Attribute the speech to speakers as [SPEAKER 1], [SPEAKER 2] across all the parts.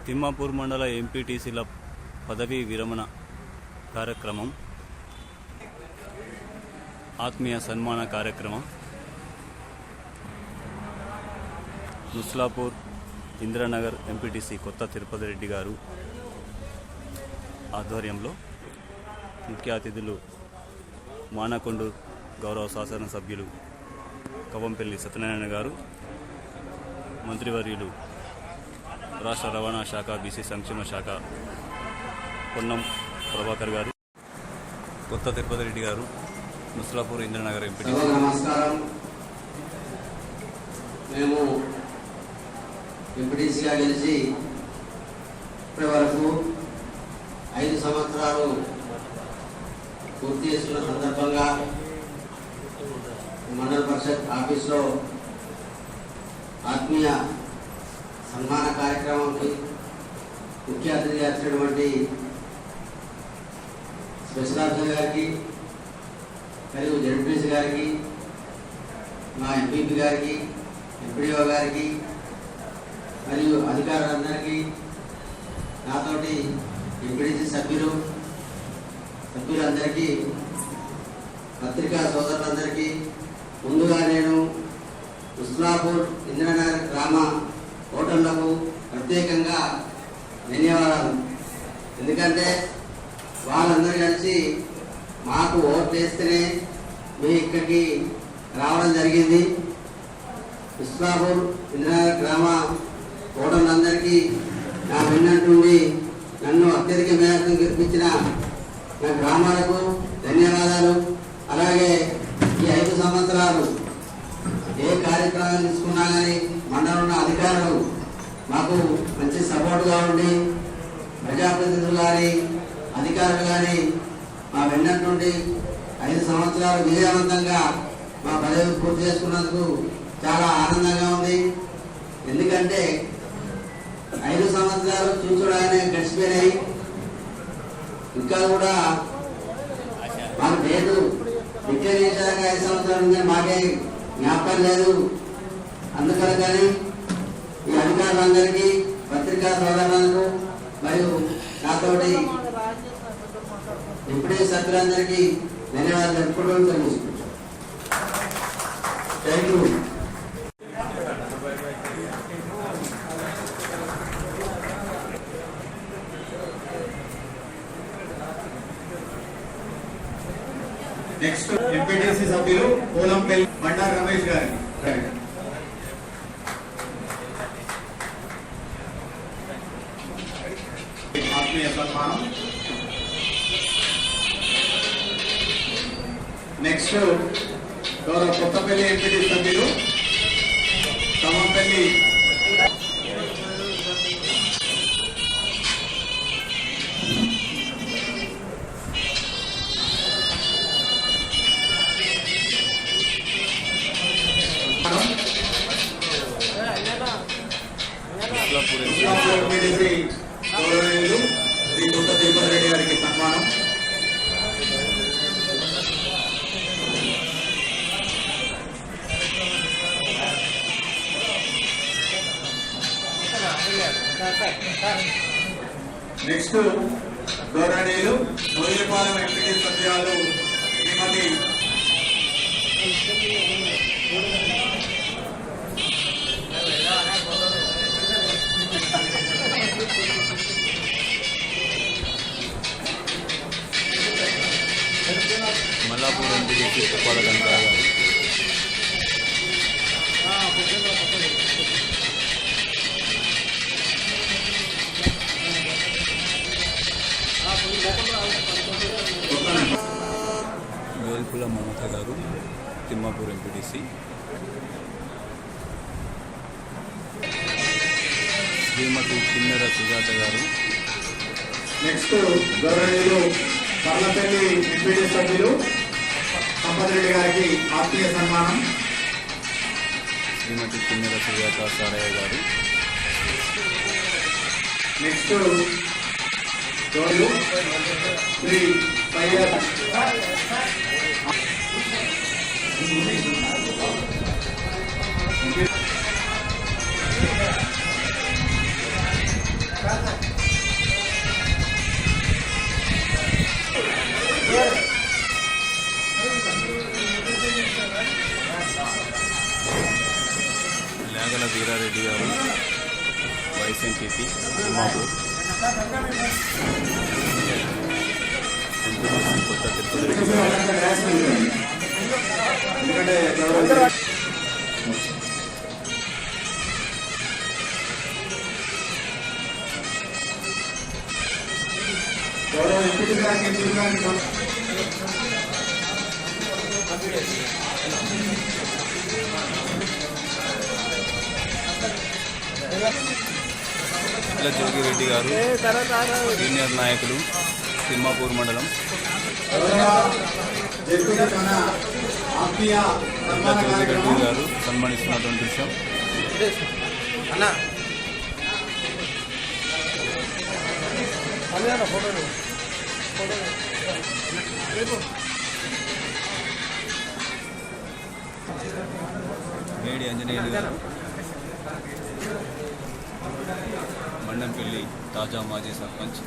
[SPEAKER 1] తిమ్మాపూర్ మండల ఎంపీటీసీల పదవీ విరమణ కార్యక్రమం, ఆత్మీయ సన్మాన కార్యక్రమం నుస్లాపూర్ ఇంద్రానగర్ ఎంపీటీసీ కొత్త తిరుపతి రెడ్డి గారు ఆధ్వర్యంలో ముఖ్య అతిథులు మానకొండూరు గౌరవ శాసనసభ్యులు కవంపల్లి సత్యనారాయణ గారు, మంత్రివర్యులు రాష్ట్ర రవాణా శాఖ బీసీ సంక్షేమ శాఖ పొన్నం ప్రభాకర్ గారు, కొత్త తిరుపతి రెడ్డి గారు, నుస్లాపూర్ ఇంద్రనగర్ ఎంపీటీసీ.
[SPEAKER 2] నమస్కారం. మేము ఎంపీటీసీగా గెలిచి ఇప్పటి వరకు 5 సంవత్సరాలు పూర్తి చేసుకున్న సందర్భంగా మండల పరిషత్ ఆఫీస్లో ఆత్మీయ సన్మాన కార్యక్రమానికి ముఖ్య అతిథిగా వచ్చినటువంటి స్పెషల్ ఆఫీసర్ గారికి మరియు జడ్పీసీ గారికి, మా ఎంపీపీ గారికి, ఎంపీడీఓ గారికి మరియు అధికారులందరికీ, నాతోటి ఎంపీటీసీ సభ్యులందరికీ, పత్రికా సోదరులందరికీ ముందుగా నేను నుస్లాపూర్ ఇంద్రనగర్ గ్రామ ఓటర్లకు ప్రత్యేకంగా ధన్యవాదాలు. ఎందుకంటే వాళ్ళందరూ కలిసి మాకు ఓట్లు వేస్తేనే మేము ఇక్కడికి రావడం జరిగింది. నుస్లాపూర్ ఇంద్రనగర్ గ్రామ ఓటర్లందరికీ నా విన్నట్టుండి నన్ను అత్యధిక మేరకు గెలిపించిన నా గ్రామాలకు ధన్యవాదాలు. అలాగే ఈ 5 సంవత్సరాలు ఏ కార్యక్రమం తీసుకున్నా కానీ మండలంలో ఉన్న అధికారులు మాకు మంచి సపోర్టుగా ఉండి, ప్రజాప్రతినిధులు కానీ అధికారులు కానీ మా వెన్నట్టుండి 5 సంవత్సరాలు విజయవంతంగా మా పదవి పూర్తి చేసుకున్నందుకు చాలా ఆనందంగా ఉంది. ఎందుకంటే 5 సంవత్సరాలు చూసుకోవడానికి గడిచిపోయినాయి. ఇంకా కూడా మాకు డేటు డిక్లేర్ చేశాక 5 సంవత్సరాలు ఉందని మాకే జ్ఞాపకం లేదు. అందుకని కానీ ఈ అధికారులందరికీ, పత్రికా సోదరులకు మరియు నాతోటి ఎంపీటీ సభ్యులందరికీ ధన్యవాదాలు తెలుపుకోవడం జరుగుతుంది. Thank you.
[SPEAKER 3] నెక్స్ట్ ఎంపీటీసీ సభ్యులు పోలంపల్లి బండారు రమేష్ గారికి ఆత్మీయ సన్మానం. నెక్స్ట్ గౌరవ కొత్తపల్లి ఎంపీటీ సభ్యులు కవంపల్లి ఎంపీటీసీ గౌరవనీయులు శ్రీ కొత్త తిరుపతి రెడ్డి గారికి సన్మానం. నెక్స్ట్ గౌరవనీయులు మొదలపాలెం ఎంపీటీ సభ్యురాలు శ్రీమతి
[SPEAKER 1] మల్లాపూర్ ఎంపీటీసీ కుప్పాల గంగా గారు, గోల్పుల మమత గారు, తిమ్మాపూర్ ఎంపీటీసీ, శ్రీమతి కిన్నెర సుజాత గారు.
[SPEAKER 3] నెక్స్ట్ గౌరవనీయులు పర్లపల్లి ఎంపీటీ సభ్యులు సంపత్ రెడ్డి గారికి ఆత్మీయ సన్మానం.
[SPEAKER 1] శ్రీమతి కిన్నెర సుజాత సారయ్య గారు.
[SPEAKER 3] నెక్స్ట్ గౌరవ శ్రీ సయ్యద్
[SPEAKER 1] గారికి తిమ్మాపూర్, ఎంపీటీసీ కొత్త తిరుపతి రెడ్డి గారు,
[SPEAKER 3] ఎందుకంటే గౌరవ ఎంపీ గారికి ఎంపీ గారికి
[SPEAKER 1] ఇట్ల జోగిరెడ్డి గారు సీనియర్ నాయకులు తిమ్మాపూర్ మండలం. ఇట్ల జోగిరెడ్డి గారు సన్మానిస్తున్నటువంటి విషయం. మేడి ఆంజనేయులు గారు మండంపల్లి తాజా మాజీ సర్పంచ్.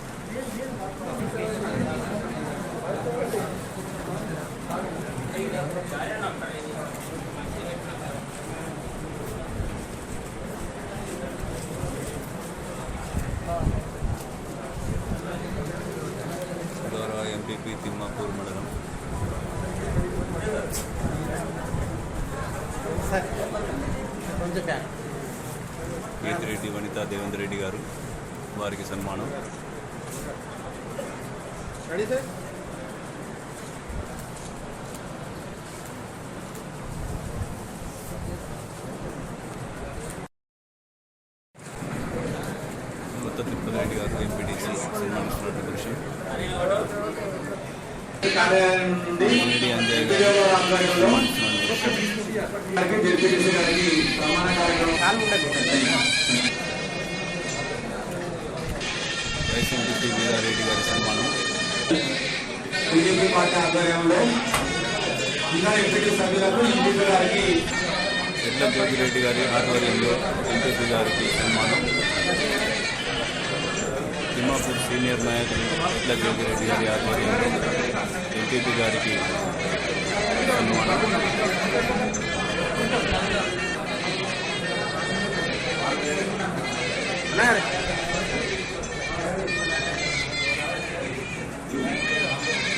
[SPEAKER 1] గౌరవ ఎంపీపీ తిమ్మాపూర్ మండలం. గీతిరెడ్డి వనిత దేవేంద్ర రెడ్డి గారు, వారికి సన్మానం. కొత్త తిరుపతి రెడ్డి గారు ఎంపీటీసీ సన్మానిస్తున్నటువంటి విషయం.
[SPEAKER 3] కార్యాలయం నుండి
[SPEAKER 1] మేడి అంజయ్య
[SPEAKER 3] ఎంపీ
[SPEAKER 1] గారు
[SPEAKER 3] గారి ఆధ్వర్యంలో
[SPEAKER 1] సన్మానిస్తున్నటువంటి విషయం.
[SPEAKER 3] జడ్పీటీసీ గారికి ప్రమాణ కార్యక్రమం
[SPEAKER 1] వైస్ ఎంపీ వీరారెడ్డి గారి సన్మానం.
[SPEAKER 3] బీజేపీ పార్టీ ఆధ్వర్యంలో అందరు ఎంపీ సభ్యులకు ఎంపీ గారికి
[SPEAKER 1] ఎడ్ల జోగిరెడ్డి గారి ఆధ్వర్యంలో ఎంపీపీ గారికి సన్మానం. తిమ్మాపూర్ సీనియర్ నాయకులు ఎడ్ల జోగిరెడ్డి గారి ఆధ్వర్యంలో ఎంపీపీ గారికి సన్మానం.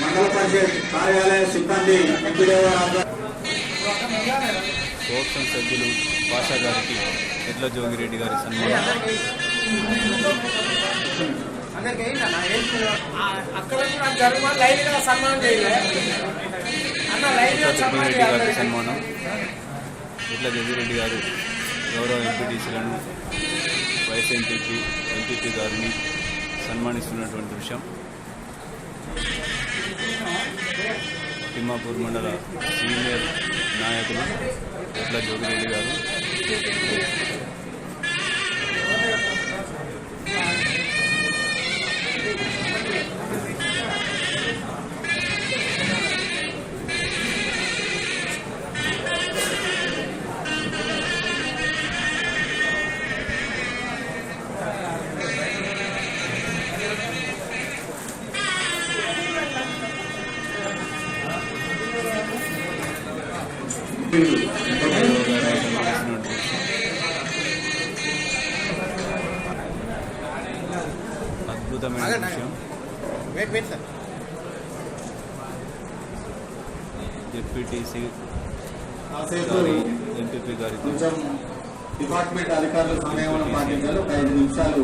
[SPEAKER 3] మండల పరిషత్ కార్యాలయ సిబ్బంది ఎంపీ గారి
[SPEAKER 1] కోఆప్షన్ సభ్యులు పాషా గారికి ఎడ్ల జోగిరెడ్డి గారి సన్మానం. తిరుపతి గారికి సన్మానం. ఎడ్ల జోగిరెడ్డి గారు గౌరవ ఎంపీటీసీలను వైస్ ఎంపీపీ గారిని సన్మానిస్తున్నటువంటి విషయం. తిమ్మాపూర్ మండల సీనియర్ నాయకులు ఎడ్ల జోగిరెడ్డి గారు. అద్భుతమైన విషయం. డిప్యూటీసీ గారి ఎంపీపీ గారితో
[SPEAKER 3] కొంచెం డిపార్ట్మెంట్ అధికారులు సమయం పాటించాలి. ఒక 5 నిమిషాలు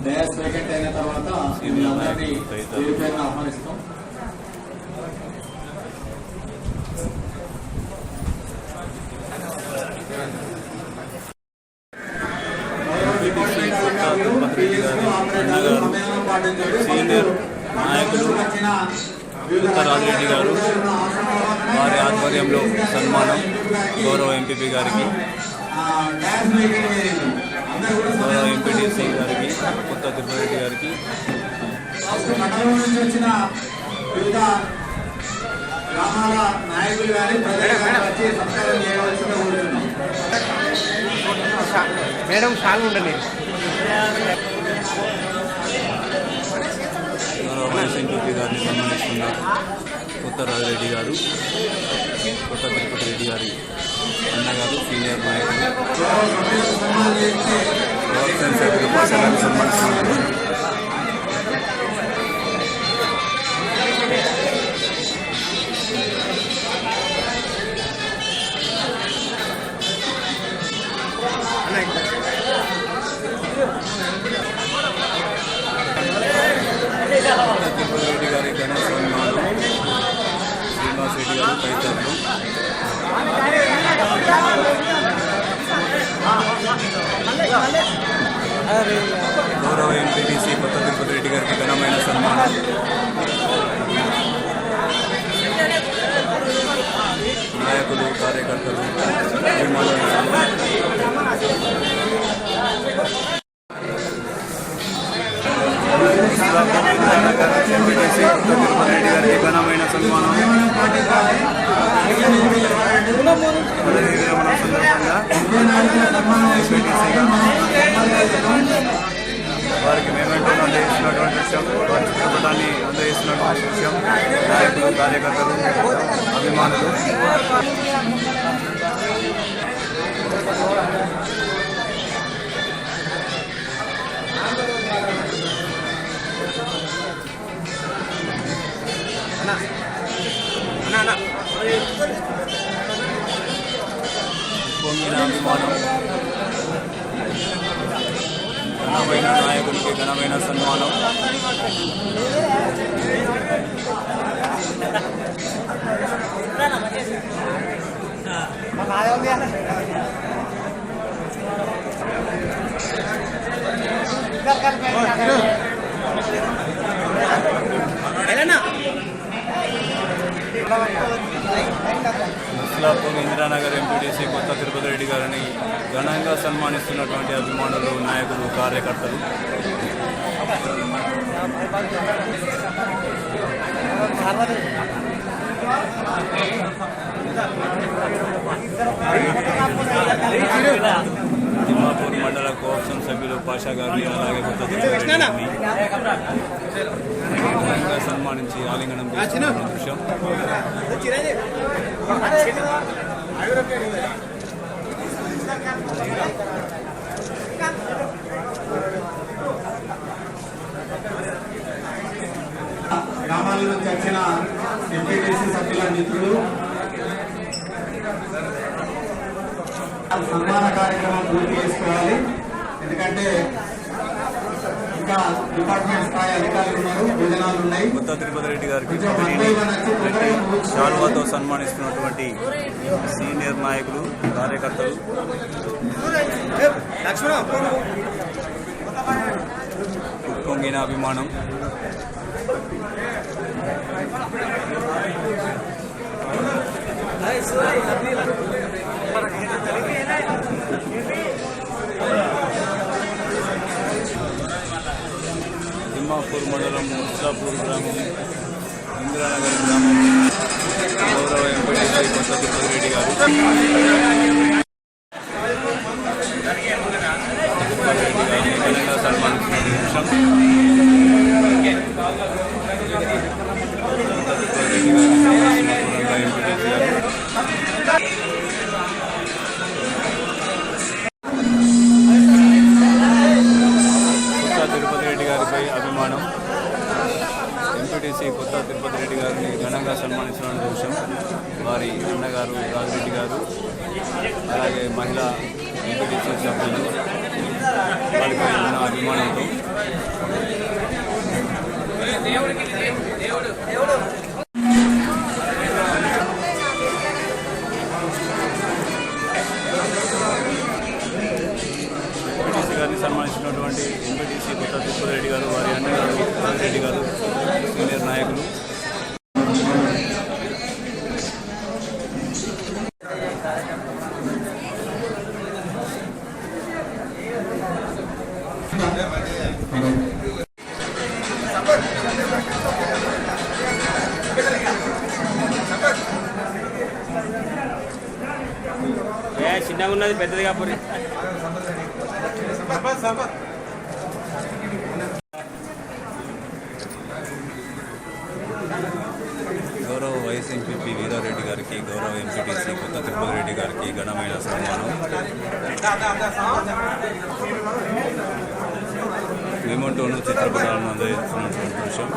[SPEAKER 3] డయాస్ వేకెంట్ అయిన తర్వాత అందరినీ పేరుపైన ఆహ్వానిస్తాం.
[SPEAKER 1] సీనియర్ నాయకులు రాజిరెడ్డి గారు, వారి ఆధ్వర్యంలో సన్మానం. గౌరవ ఎంపీపీ గారికి, గౌరవ ఎంపీటీసీ గారికి, కొత్త తిరుపతి రెడ్డి గారికి,
[SPEAKER 3] మండలం నుంచి వచ్చిన వివిధ గ్రామాల నాయకులు కానీ ప్రజలు వచ్చి సత్కారం చేయవలసిన కోరుతున్నాం.
[SPEAKER 4] మేడం కాలు ఉండని
[SPEAKER 1] గౌరవ వైస్ ఎంపీపీ గారిని సన్మానిస్తున్న కొత్త రాజిరెడ్డి గారు, కొత్త తిరుపతి రెడ్డి గారి అన్నగారు సీనియర్ నాయకులు వ్యవసాయ సభ్యులు పాషా గారు సన్మానిస్తున్నారు. తిరుపతి రెడ్డి గారి ఘన సన్మానం శ్రీనివాస్ రెడ్డి గారు తదితరులు. గౌరవ ఎంపీటీసీ కొత్త తిరుపతి రెడ్డి గారికి ఘనమైన సన్మానం. నాయకులు కార్యకర్తలు ఎంపీటీసీ కొత్త తిరుపతి రెడ్డి గారికి ఘనమైన సన్మానం. పదవీ విరమణ సందర్భంగా వారికి మేమెంటోను అందజేస్తున్నటువంటి విషయం, వారి చిత్రపటాన్ని అందజేస్తున్నటువంటి విషయం నాయకులు కార్యకర్తలు అభిమానులు పొంగిన అభిమానం ఘనమైన నాయకునికి ఘనమైన సన్మానం. ముస్లాపూర్ ఇందిరానగర్ ఎంపీటీసీ కొత్త తిరుపతి రెడ్డి గారిని ఘనంగా సన్మానిస్తున్నటువంటి అభిమానులు నాయకులు కార్యకర్తలు. తిమ్మాపూర్ మండల కోఆప్షన్ సభ్యులు పాషా గారిని అలాగే కొత్త తిరుపతి రెడ్డిని ఘనంగా సన్మానించి ఆలింగనం చేస్తున్న దృశ్యం.
[SPEAKER 3] గ్రామాల నుంచి వచ్చిన ఎంపీటీసీ సభ్యుల మిత్రులు సన్మాన కార్యక్రమం పూర్తి చేసుకోవాలి. ఎందుకంటే ఇంకా డిపార్ట్మెంట్ స్థాయి అధికారులు ఉన్నారు, భోజనాలు ఉన్నాయి.
[SPEAKER 1] కొత్త తిరుపతి రెడ్డి గారికి శాల్వాతో సన్మానిస్తున్నటువంటి సీనియర్ నాయకులు కార్యకర్తలు పొంగిన అభిమానం. తిమ్మాపూర్ మండలం ముస్లాపూర్ గ్రామం ఇందిరానగర్ గ్రామం గౌరవ ఎంపీటీసీ కొత్త తిరుపతి రెడ్డి గారు ఘనంగా సన్మానిస్తున్న నిమిషం. ఎంపీటీసీ గారు తిరుపతి రెడ్డి గారిపై అభిమానం. ఎంపీటీసీ కొత్త తిరుపతి రెడ్డి గారిని ఘనంగా సన్మానిస్తున్న విషయం వారి అన్నగారు రాజిరెడ్డి గారు అలాగే మహిళా ఎంపీటీసీ సభ్యులు వారిపై ఉన్న అభిమానంతో గారిని సన్మానించినటువంటి ఎంపీటీసీ కొత్త తిరుపతి రెడ్డి గారు వారి అన్నగారు రాజిరెడ్డి గారు సీనియర్ నాయకులు.
[SPEAKER 4] చిన్నగా ఉన్నది పెద్దది కాకపోతే
[SPEAKER 1] గౌరవ వైఎస్ ఎంపీ వీరారెడ్డి గారికి గారికి, గౌరవ ఎంపీటీసీ కొత్త తిరుపతి రెడ్డి గారికి ఘనమైన సన్మానం. మెమోటోను చిత్రపటాలను అందజేస్తున్నటువంటి విషయం.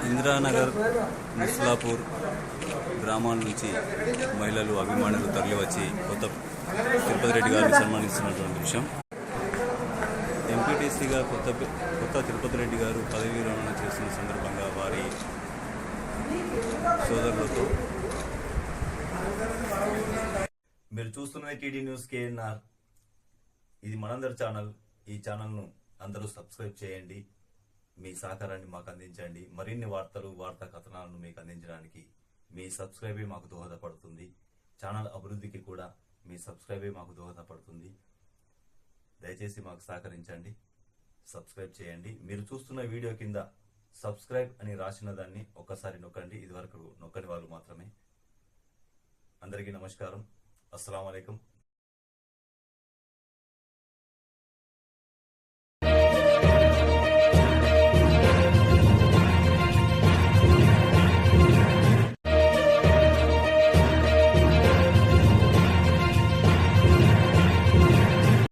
[SPEAKER 1] ఇందిరానగర్, ముస్లాపూర్ గ్రామాల నుంచి మహిళలు, అభిమానులు తరలివచ్చి కొత్త తిరుపతి రెడ్డి గారిని సన్మానిస్తున్నటువంటి విషయం. ఎంపీటీసీగా కొత్త తిరుపతి రెడ్డి గారు పదవీ విరమణ చేస్తున్న సందర్భంగా వారి సోదరులతో
[SPEAKER 5] మీరు చూస్తున్నది టీడీ న్యూస్ కేఎన్ఆర్. ఇది మనందరి ఛానల్. ఈ ఛానల్ను అందరూ సబ్స్క్రైబ్ చేయండి. మీ సహకారాన్ని మాకు అందించండి. మరిన్ని వార్తలు, వార్తా కథనాలను మీకు అందించడానికి మీ సబ్స్క్రైబే మాకు దోహదపడుతుంది. ఛానల్ అభివృద్ధికి కూడా మీ సబ్స్క్రైబే మాకు దోహదపడుతుంది. దయచేసి మాకు సహకరించండి, సబ్స్క్రైబ్ చేయండి. మీరు చూస్తున్న వీడియో కింద సబ్స్క్రైబ్ అని రాసిన దాన్ని ఒక్కసారి నొక్కండి. ఇదివరకు నొక్కని వాళ్ళు మాత్రమే. అందరికీ నమస్కారం. అస్సలాము అలైకుం.